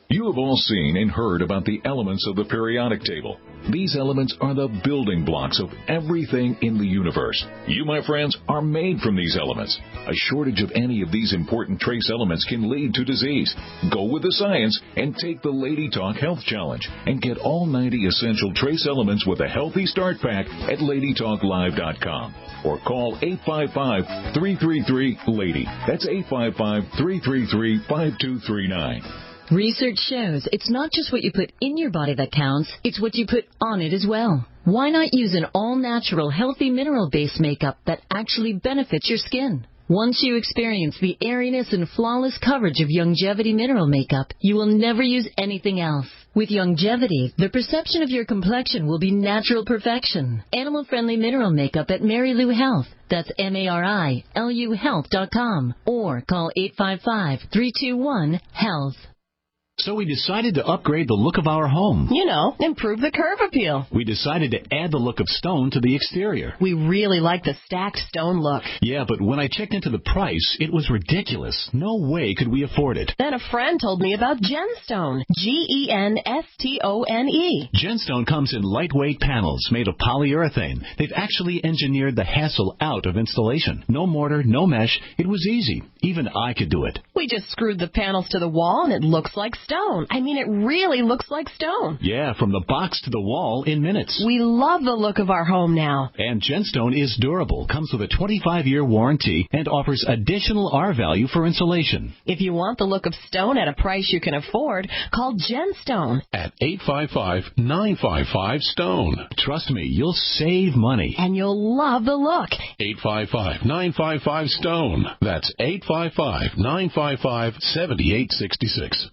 You have all seen and heard about the elements of the periodic table. These elements are the building blocks of everything in the universe. You, my friends, are made from these elements. A shortage of any of these important trace elements can lead to disease. Go with the science and take the Lady Talk Health Challenge and get all 90 essential trace elements with a healthy start pack at LadyTalkLive.com or call 855-333-LADY. That's 855-333-5239. Research shows it's not just what you put in your body that counts, it's what you put on it as well. Why not use an all-natural, healthy mineral-based makeup that actually benefits your skin? Once you experience the airiness and flawless coverage of Youngevity mineral makeup, you will never use anything else. With Youngevity, the perception of your complexion will be natural perfection. Animal-friendly mineral makeup at Mary Lou Health. That's MARILU Health.com or call 855-321-HEALTH. So we decided to upgrade the look of our home. You know, improve the curve appeal. We decided to add the look of stone to the exterior. We really like the stacked stone look. Yeah, but when I checked into the price, it was ridiculous. No way could we afford it. Then a friend told me about Genstone. Genstone. Genstone comes in lightweight panels made of polyurethane. They've actually engineered the hassle out of installation. No mortar, no mesh. It was easy. Even I could do it. We just screwed the panels to the wall and it looks like stone. I mean, it really looks like stone. Yeah, from the box to the wall in minutes. We love the look of our home now. And Genstone is durable, comes with a 25-year warranty, and offers additional R-value for insulation. If you want the look of stone at a price you can afford, call Genstone at 855-955-STONE. Trust me, you'll save money. And you'll love the look. 855-955-STONE. That's 855-955-7866.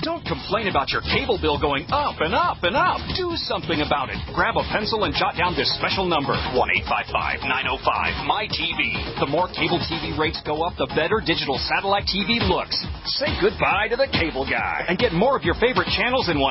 Don't complain about your cable bill going up and up and up. Do something about it. Grab a pencil and jot down this special number, 1-855-905-MY-TV. The more cable TV rates go up, the better digital satellite TV looks. Say goodbye to the cable guy and get more of your favorite channels in 100%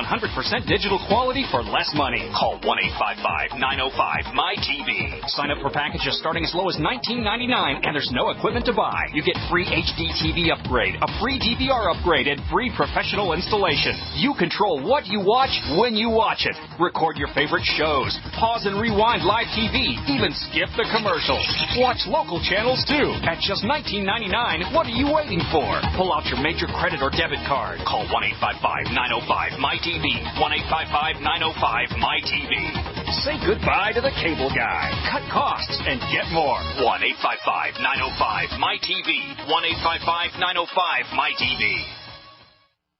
digital quality for less money. Call 1-855-905-MY-TV. Sign up for packages starting as low as $19.99, and there's no equipment to buy. You get free HD TV upgrade, a free DVR upgrade, and free professional installation. You control what you watch when you watch it. Record your favorite shows. Pause and rewind live TV. Even skip the commercials. Watch local channels too. At just $19.99, what are you waiting for? Pull out your major credit or debit card. Call 1-855-905-MY-TV. 1-855-905-MY-TV. Say goodbye to the cable guy. Cut costs and get more. 1-855-905-MY-TV. 1-855-905-MY-TV.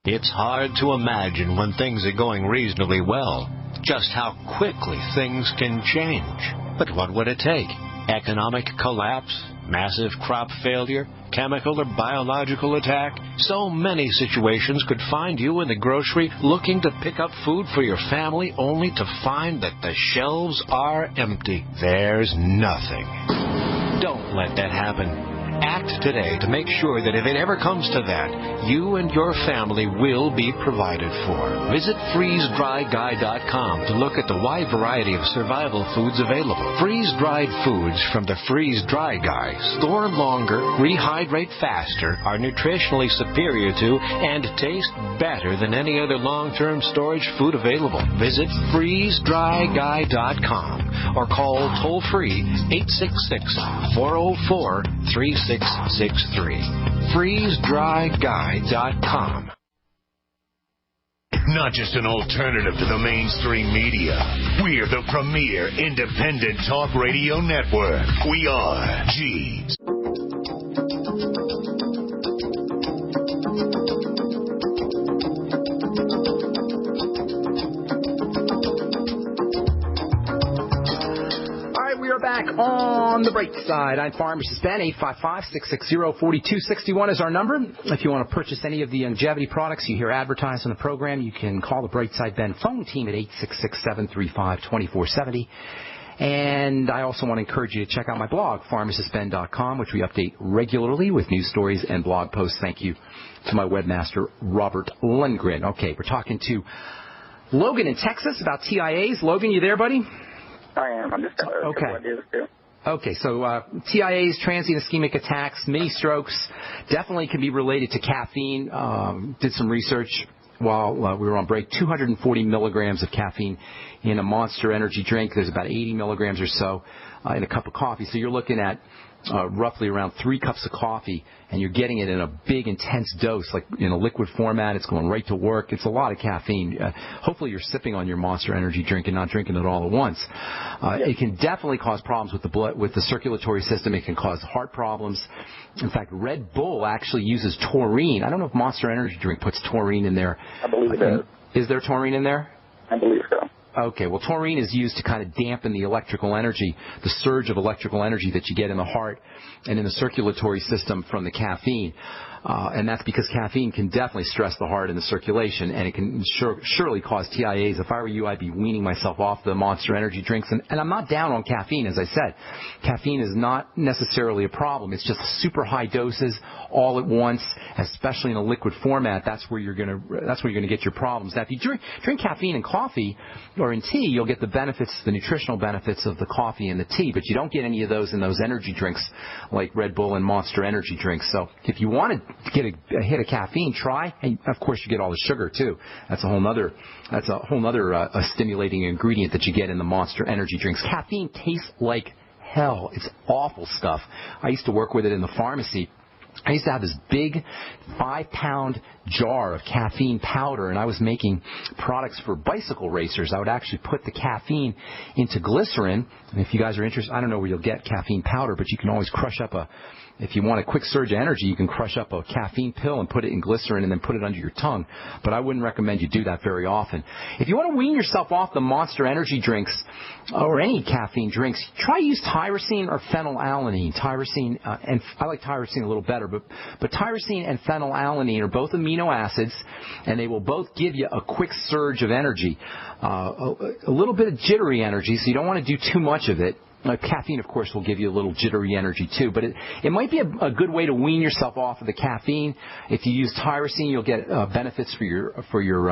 It's hard to imagine when things are going reasonably well just how quickly things can change. But what would it take? Economic collapse? Massive crop failure? Chemical or biological attack? So many situations could find you in the grocery looking to pick up food for your family only to find that the shelves are empty. There's nothing. Don't let that happen. Act today to make sure that if it ever comes to that, you and your family will be provided for. Visit freezedryguy.com to look at the wide variety of survival foods available. Freeze-dried foods from the Freeze Dry Guy store longer, rehydrate faster, are nutritionally superior to, and taste better than any other long-term storage food available. Visit freezedryguy.com or call toll-free 866-404-3663. FreezeDryGuy.com. Not just an alternative to the mainstream media. We're the premier independent talk radio network. We are G's. Back on the Brightside. I'm Pharmacist Ben. 855-660-4261 is our number. If you want to purchase any of the longevity products you hear advertised on the program, you can call the Brightside Ben phone team at 866-735-2470. And I also want to encourage you to check out my blog, pharmacistben.com, which we update regularly with news stories and blog posts. Thank you to my webmaster, Robert Lundgren. Okay, we're talking to Logan in Texas about TIAs. Logan, you there, buddy? I am. I'm just okay. Okay, so TIAs, transient ischemic attacks, mini strokes, definitely can be related to caffeine. Did some research while we were on break. 240 milligrams of caffeine in a Monster energy drink. There's about 80 milligrams or so in a cup of coffee. So you're looking at roughly around 3 cups of coffee, and you're getting it in a big, intense dose, like in a liquid format. It's going right to work. It's a lot of caffeine. Hopefully you're sipping on your Monster energy drink and not drinking it all at once. It can definitely cause problems with the blood, with the circulatory system. It can cause heart problems. In fact, Red Bull actually uses taurine. I don't know if Monster energy drink puts taurine in there. I believe it does. Is there taurine in there? I believe so. Okay, well, taurine is used to kind of dampen the electrical energy, the surge of electrical energy that you get in the heart and in the circulatory system from the caffeine. And that's because caffeine can definitely stress the heart and the circulation, and it can surely cause TIAs. If I were you, I'd be weaning myself off the Monster energy drinks. And I'm not down on caffeine, as I said. Caffeine is not necessarily a problem. It's just super high doses all at once, especially in a liquid format. That's where you're gonna get your problems. Now, if you drink caffeine in coffee or in tea, you'll get the benefits, the nutritional benefits of the coffee and the tea, but you don't get any of those in those energy drinks like Red Bull and Monster energy drinks. So if you want to get a hit of caffeine, try, and of course you get all the sugar too. That's a whole other stimulating ingredient that you get in the Monster energy drinks. Caffeine tastes like hell. It's awful stuff. I used to work with it in the pharmacy. I used to have this big 5-pound jar of caffeine powder, and I was making products for bicycle racers. I would actually put the caffeine into glycerin, and if you guys are interested, I don't know where you'll get caffeine powder, but you can always crush up a If you want a quick surge of energy, you can crush up a caffeine pill and put it in glycerin and then put it under your tongue. But I wouldn't recommend you do that very often. If you want to wean yourself off the Monster Energy drinks or any caffeine drinks, try to use tyrosine or phenylalanine. Tyrosine, and I like tyrosine a little better, but tyrosine and phenylalanine are both amino acids, and they will both give you a quick surge of energy, a little bit of jittery energy, so you don't want to do too much of it. Caffeine, of course, will give you a little jittery energy too, but it might be a good way to wean yourself off of the caffeine. If you use tyrosine, you'll get benefits for your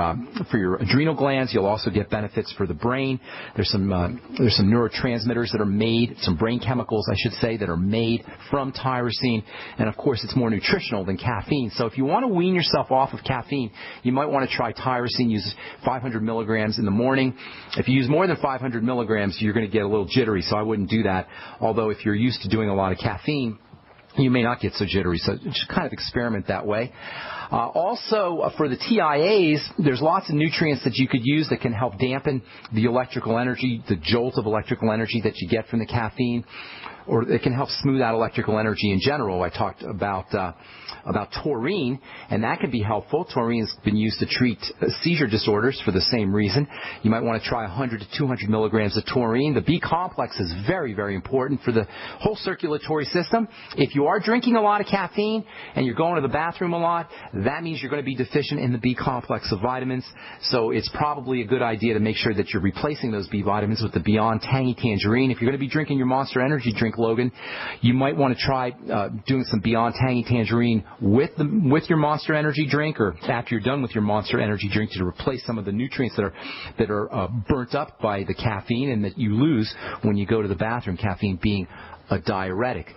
adrenal glands. You'll also get benefits for the brain. There's some neurotransmitters that are made, some brain chemicals, I should say, that are made from tyrosine, and of course, it's more nutritional than caffeine. So if you want to wean yourself off of caffeine, you might want to try tyrosine. Use 500 milligrams in the morning. If you use more than 500 milligrams, you're going to get a little jittery, so I wouldn't do that. Although if you're used to doing a lot of caffeine, you may not get so jittery, so just kind of experiment that way. Also, for the TIAs, there's lots of nutrients that you could use that can help dampen the electrical energy, the jolt of electrical energy that you get from the caffeine, or it can help smooth out electrical energy in general. I talked about taurine, and that can be helpful. Taurine has been used to treat seizure disorders for the same reason. You might want to try 100 to 200 milligrams of taurine. The B complex is very, very important for the whole circulatory system. If you are drinking a lot of caffeine and you're going to the bathroom a lot, that means you're going to be deficient in the B complex of vitamins. So it's probably a good idea to make sure that you're replacing those B vitamins with the Beyond Tangy Tangerine. If you're going to be drinking your Monster Energy drink, Logan, you might want to try doing some Beyond Tangy Tangerine with your Monster Energy drink, or after you're done with your Monster Energy drink, to replace some of the nutrients that are burnt up by the caffeine and that you lose when you go to the bathroom, caffeine being a diuretic.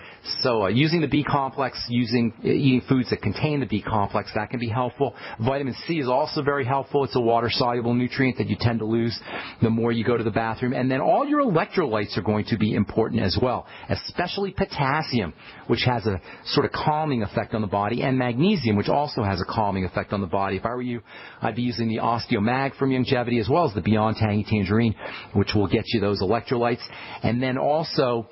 So using the B complex, eating foods that contain the B complex, that can be helpful. Vitamin C is also very helpful. It's a water-soluble nutrient that you tend to lose the more you go to the bathroom. And then all your electrolytes are going to be important as well, especially potassium, which has a sort of calming effect on the body, and magnesium, which also has a calming effect on the body. If I were you, I'd be using the Osteomag from Longevity as well as the Beyond Tangy Tangerine, which will get you those electrolytes. And then also,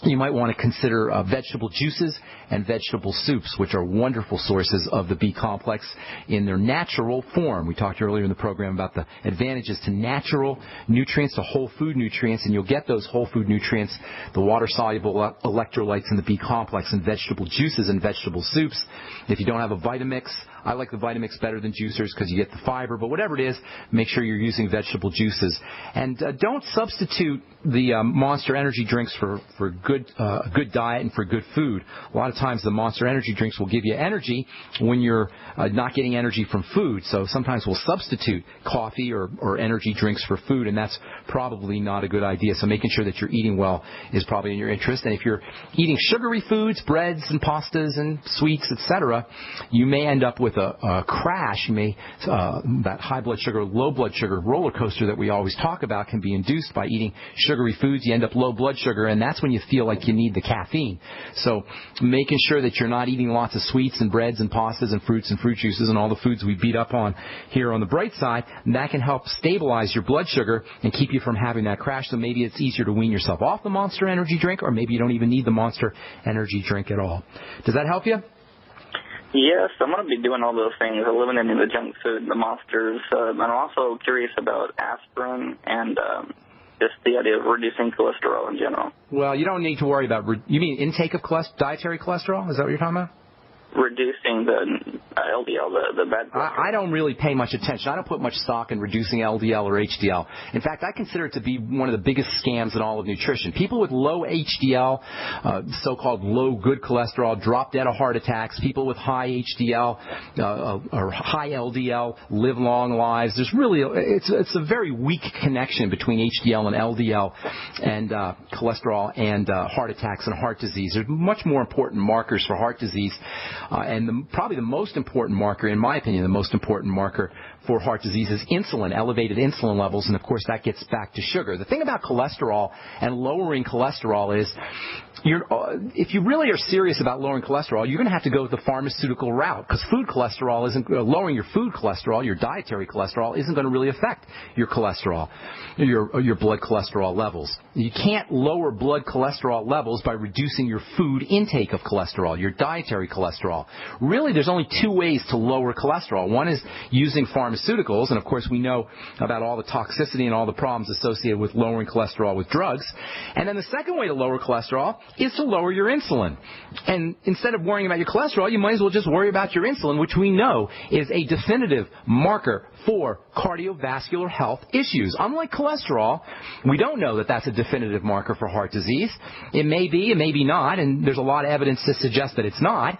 you might want to consider vegetable juices and vegetable soups, which are wonderful sources of the B complex in their natural form. We talked earlier in the program about the advantages to natural nutrients, to whole food nutrients, and you'll get those whole food nutrients, the water-soluble electrolytes in the B complex in vegetable juices and vegetable soups. If you don't have a Vitamix, I like the Vitamix better than juicers because you get the fiber, but whatever it is, make sure you're using vegetable juices. And don't substitute the Monster Energy drinks for a good diet and for good food. A lot of times the Monster Energy drinks will give you energy when you're not getting energy from food, so sometimes we'll substitute coffee or energy drinks for food, and that's probably not a good idea. So making sure that you're eating well is probably in your interest. And if you're eating sugary foods, breads and pastas and sweets, etc., you may end up with a crash. You may that high blood sugar, low blood sugar roller coaster that we always talk about can be induced by eating sugary foods. You end up low blood sugar, and that's when you feel like you need the caffeine. So making sure that you're not eating lots of sweets and breads and pastas and fruits juices and all the foods we beat up on here on the bright side, that can help stabilize your blood sugar and keep you from having that crash. So maybe it's easier to wean yourself off the Monster Energy drink, or maybe you don't even need the Monster Energy drink at all. Does that help you? Yes, I'm going to be doing all those things, eliminating the junk food, the monsters. I'm also curious about aspirin and just the idea of reducing cholesterol in general. Well, you don't need to worry about, you mean intake of dietary cholesterol? Is that what you're talking about? Reducing the LDL, the bad cholesterol. I don't really pay much attention. I don't put much stock in reducing LDL or HDL. In fact, I consider it to be one of the biggest scams in all of nutrition. People with low HDL, so-called low good cholesterol, drop dead of heart attacks. People with high HDL or high LDL live long lives. There's really, it's a very weak connection between HDL and LDL and cholesterol and heart attacks and heart disease. There's much more important markers for heart disease. And probably the most important marker, in my opinion, the most important marker for heart disease is insulin, elevated insulin levels, and of course that gets back to sugar. The thing about cholesterol and lowering cholesterol is if you really are serious about lowering cholesterol, you're going to have to go the pharmaceutical route, because lowering your food cholesterol, your dietary cholesterol, isn't going to really affect your cholesterol, your blood cholesterol levels. You can't lower blood cholesterol levels by reducing your food intake of cholesterol, your dietary cholesterol. Really, there's only two ways to lower cholesterol. One is using pharmaceuticals, and of course we know about all the toxicity and all the problems associated with lowering cholesterol with drugs. And then the second way to lower cholesterol is to lower your insulin. And instead of worrying about your cholesterol, you might as well just worry about your insulin, which we know is a definitive marker for cardiovascular health issues. Unlike cholesterol, we don't know that that's a definitive marker for heart disease. It may be, it may be not, and there's a lot of evidence to suggest that it's not.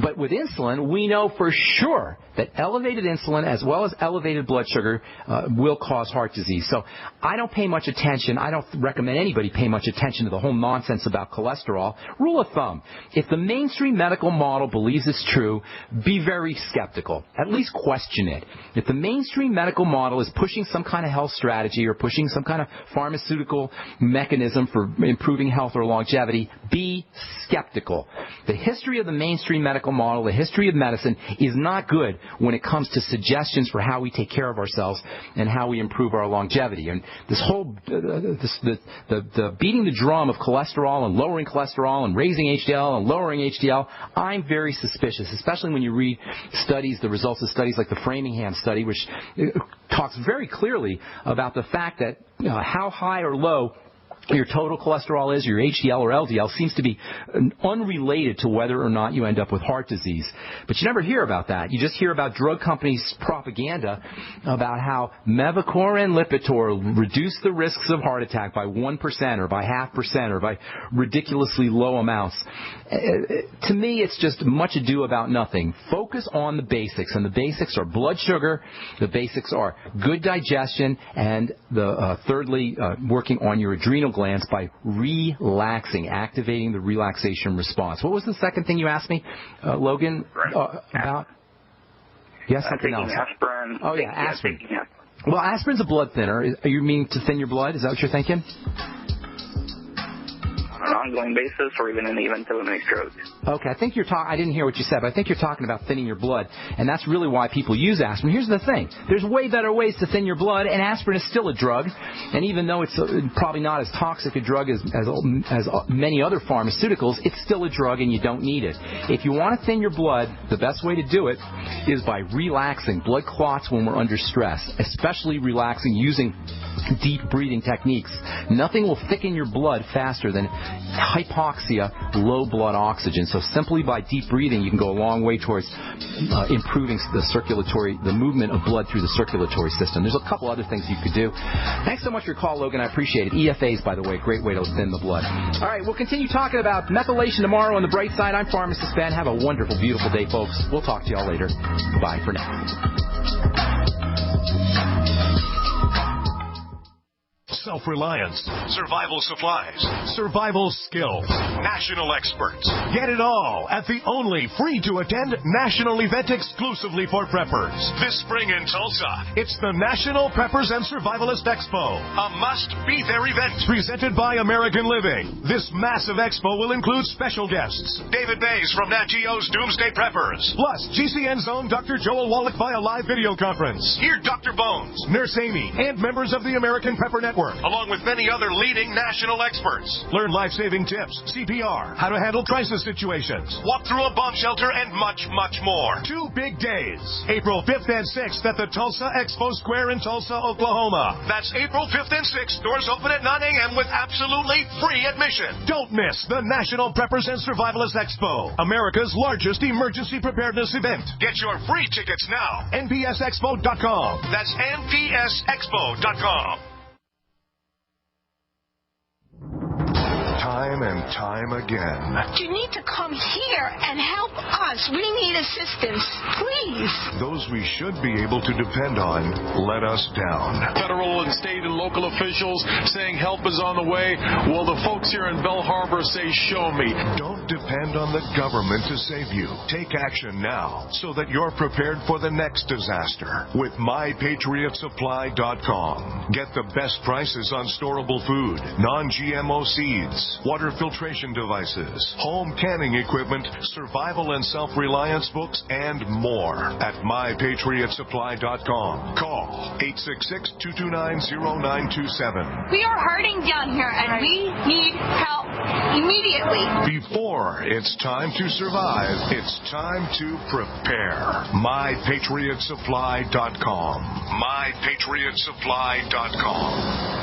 But with insulin, we know for sure that elevated insulin as well as elevated blood sugar will cause heart disease. So I don't pay much attention. I don't recommend anybody pay much attention to the whole nonsense about cholesterol. Rule of thumb, if the mainstream medical model believes it's true, be very skeptical. At least question it. If the mainstream medical model is pushing some kind of health strategy or pushing some kind of pharmaceutical mechanism for improving health or longevity, be skeptical. The history of the mainstream medical model, the history of medicine, is not good when it comes to suggestions for how we take care of ourselves and how we improve our longevity. And this whole the beating the drum of cholesterol and lowering cholesterol and raising HDL and lowering HDL, I'm very suspicious, especially when you read studies, the results of studies like the Framingham study, which talks very clearly about the fact that how high or low your total cholesterol is, your HDL or LDL, seems to be unrelated to whether or not you end up with heart disease. But you never hear about that. You just hear about drug companies' propaganda about how Mevacor and Lipitor reduce the risks of heart attack by 1% or by 0.5% or by ridiculously low amounts. To me, it's just much ado about nothing. Focus on the basics, and the basics are blood sugar, the basics are good digestion, and thirdly, working on your adrenal glands by relaxing, activating the relaxation response. What was the second thing you asked me, Logan, about? Yes, something else. Aspirin. Oh, yeah, aspirin. Well, aspirin's a blood thinner. Are you meaning to thin your blood? Is that what you're thinking? On an ongoing basis, or even in the event of a mini stroke. Okay, I think I didn't hear what you said, but I think you're talking about thinning your blood, and that's really why people use aspirin. Here's the thing. There's way better ways to thin your blood, and aspirin is still a drug, and even though it's probably not as toxic a drug as many other pharmaceuticals, it's still a drug, and you don't need it. If you want to thin your blood, the best way to do it is by relaxing. Blood clots when we're under stress, especially relaxing using deep breathing techniques. Nothing will thicken your blood faster than hypoxia, low blood oxygen. So simply by deep breathing, you can go a long way towards improving the movement of blood through the circulatory system. There's a couple other things you could do. Thanks so much for your call, Logan. I appreciate it. EFAs, by the way, great way to thin the blood. All right, we'll continue talking about methylation tomorrow on the bright side. I'm Pharmacist Ben. Have a wonderful, beautiful day, folks. We'll talk to y'all later. Bye for now. Self-reliance, survival supplies, survival skill, national experts. Get it all at the only free-to-attend national event exclusively for preppers. This spring in Tulsa, it's the National Preppers and Survivalist Expo, a must-be-there event presented by American Living. This massive expo will include special guests, David Bays from Nat Geo's Doomsday Preppers, plus GCN's own Dr. Joel Wallach via live video conference. Hear Dr. Bones, Nurse Amy, and members of the American Prepper Network, along with many other leading national experts. Learn life-saving tips, CPR, how to handle crisis situations, walk through a bomb shelter, and much, much more. 2 big days, April 5th and 6th at the Tulsa Expo Square in Tulsa, Oklahoma. That's April 5th and 6th. Doors open at 9 a.m. with absolutely free admission. Don't miss the National Preppers and Survivalists Expo, America's largest emergency preparedness event. Get your free tickets now. NPSExpo.com. That's NPSExpo.com. Time and time again. You need to come here and help us. We need assistance, please. those we should be able to depend on let us down. Federal and state and local officials saying help is on the way. Well, the folks here in Bell Harbor say, show me. Don't depend on the government to save you. Take action now so that you're prepared for the next disaster with MyPatriotSupply.com. Get the best prices on storable food, non-GMO seeds, water filtration devices, home canning equipment, survival and self-reliance books, and more at MyPatriotSupply.com. Call 866-229-0927. We are hurting down here, and we need help immediately. Before it's time to survive, it's time to prepare. MyPatriotSupply.com. MyPatriotSupply.com.